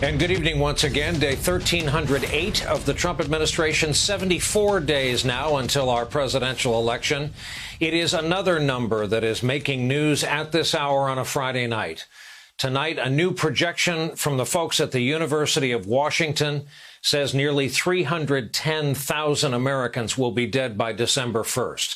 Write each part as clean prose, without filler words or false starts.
And good evening once again. Day 1308 of the Trump administration, 74 days now until our presidential election. It is another number that is making news at this hour on a Friday night. Tonight, a new projection from the folks at the University of Washington says nearly 310,000 Americans will be dead by December 1st.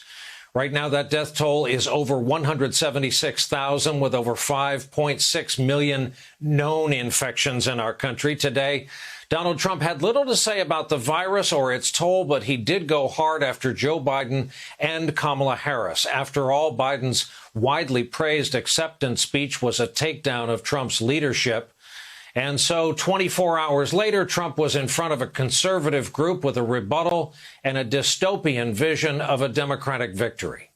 Right now, that death toll is over 176,000, with over 5.6 million known infections in our country. Today, Donald Trump had little to say about the virus or its toll, but he did go hard after Joe Biden and Kamala Harris. After all, Biden's widely praised acceptance speech was a takedown of Trump's leadership. And so 24 hours later, Trump was in front of a conservative group with a rebuttal and a dystopian vision of a Democratic victory.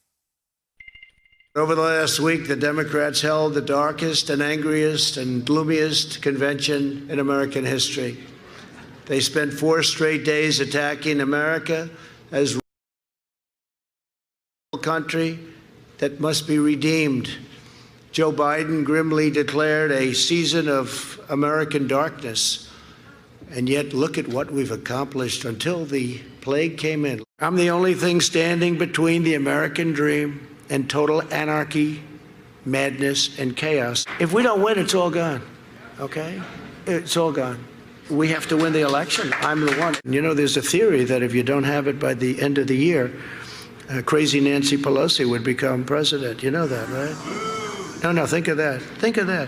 Over the last week, the Democrats held the darkest and angriest and gloomiest convention in American history. They spent 4 straight days attacking America as a country that must be redeemed. Joe Biden grimly declared a season of American darkness. And yet, look at what we've accomplished until the plague came in. I'm the only thing standing between the American dream and total anarchy, madness, and chaos. If we don't win, it's all gone, okay? It's all gone. We have to win the election. I'm the one. You know, there's a theory that if you don't have it by the end of the year, crazy Nancy Pelosi would become president. You know that, right? No, think of that. Think of that.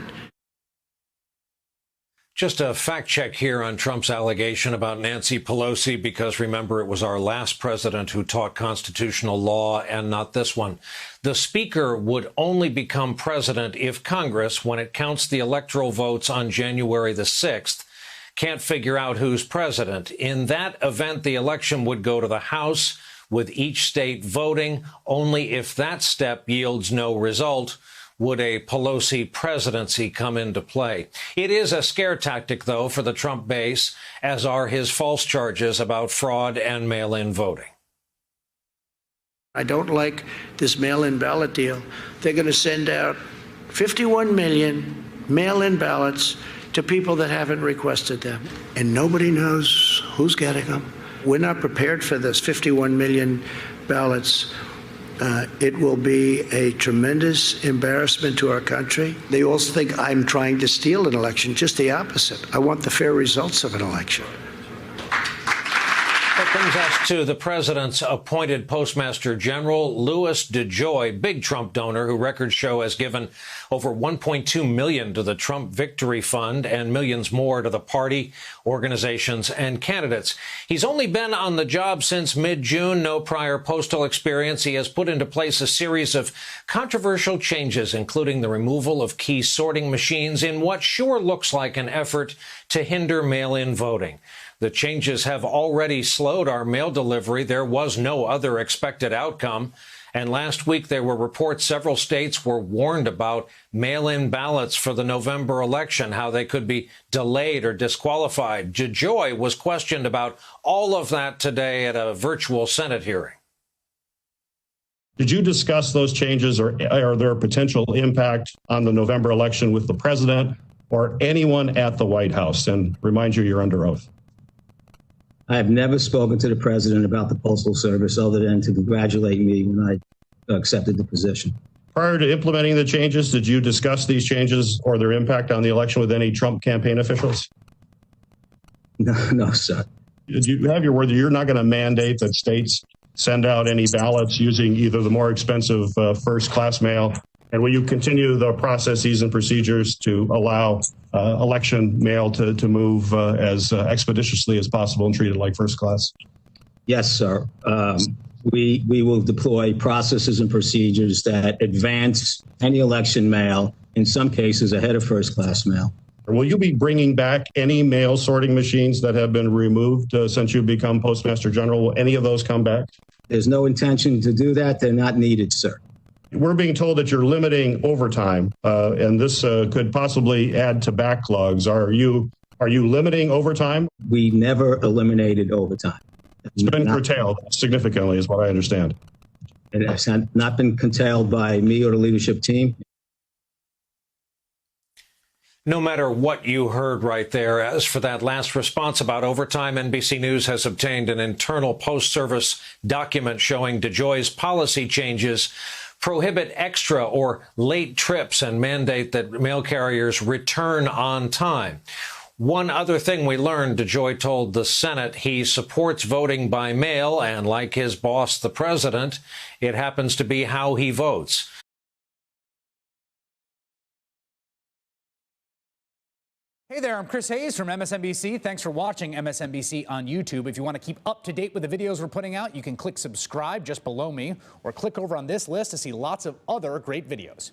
Just a fact check here on Trump's allegation about Nancy Pelosi, because remember, it was our last president who taught constitutional law and not this one. The speaker would only become president if Congress, when it counts the electoral votes on January the 6th, can't figure out who's president. In that event, the election would go to the House, with each state voting. Only if that step yields no result would a Pelosi presidency come into play. It is a scare tactic, though, for the Trump base, as are his false charges about fraud and mail-in voting. I don't like this mail-in ballot deal. They're going to send out 51 million mail-in ballots to people that haven't requested them, and nobody knows who's getting them. We're not prepared for this 51 million ballots. It will be a tremendous embarrassment to our country. They also think I'm trying to steal an election. Just the opposite. I want the fair results of an election. That brings us to the president's appointed Postmaster General, Louis DeJoy, big Trump donor who records show has given over $1.2 million to the Trump Victory Fund and millions more to the party, organizations, and candidates. He's only been on the job since mid-June, no prior postal experience. He has put into place a series of controversial changes, including the removal of key sorting machines in what sure looks like an effort to hinder mail-in voting. The changes have already slowed our mail delivery. There was no other expected outcome. And last week, there were reports several states were warned about mail-in ballots for the November election, how they could be delayed or disqualified. DeJoy was questioned about all of that today at a virtual Senate hearing. Did you discuss those changes, or are there a potential impact on the November election with the president or anyone at the White House? And remind you, you're under oath. I have never spoken to the president about the Postal Service other than to congratulate me when I accepted the position. Prior to implementing the changes, did you discuss these changes or their impact on the election with any Trump campaign officials? No, sir. Did you have your word that you're not going to mandate that states send out any ballots using either the more expensive first-class mail? And will you continue the processes and procedures to allow election mail to move as expeditiously as possible and treat it like first class? Yes, sir. We will deploy processes and procedures that advance any election mail, in some cases ahead of first class mail. Will you be bringing back any mail sorting machines that have been removed since you've become Postmaster General? Will any of those come back? There's no intention to do that. They're not needed, sir. We're being told that you're limiting overtime, and this could possibly add to backlogs. Are you limiting overtime? We never eliminated overtime. It's been curtailed significantly, is what I understand. It has not been curtailed by me or the leadership team. No matter what you heard right there, as for that last response about overtime, NBC News has obtained an internal Post Service document showing DeJoy's policy changes prohibit extra or late trips and mandate that mail carriers return on time. One other thing we learned, DeJoy told the Senate he supports voting by mail, and like his boss, the president, it happens to be how he votes. Hey there, I'm Chris Hayes from MSNBC. Thanks for watching MSNBC on YouTube. If you want to keep up to date with the videos we're putting out, you can click subscribe just below me or click over on this list to see lots of other great videos.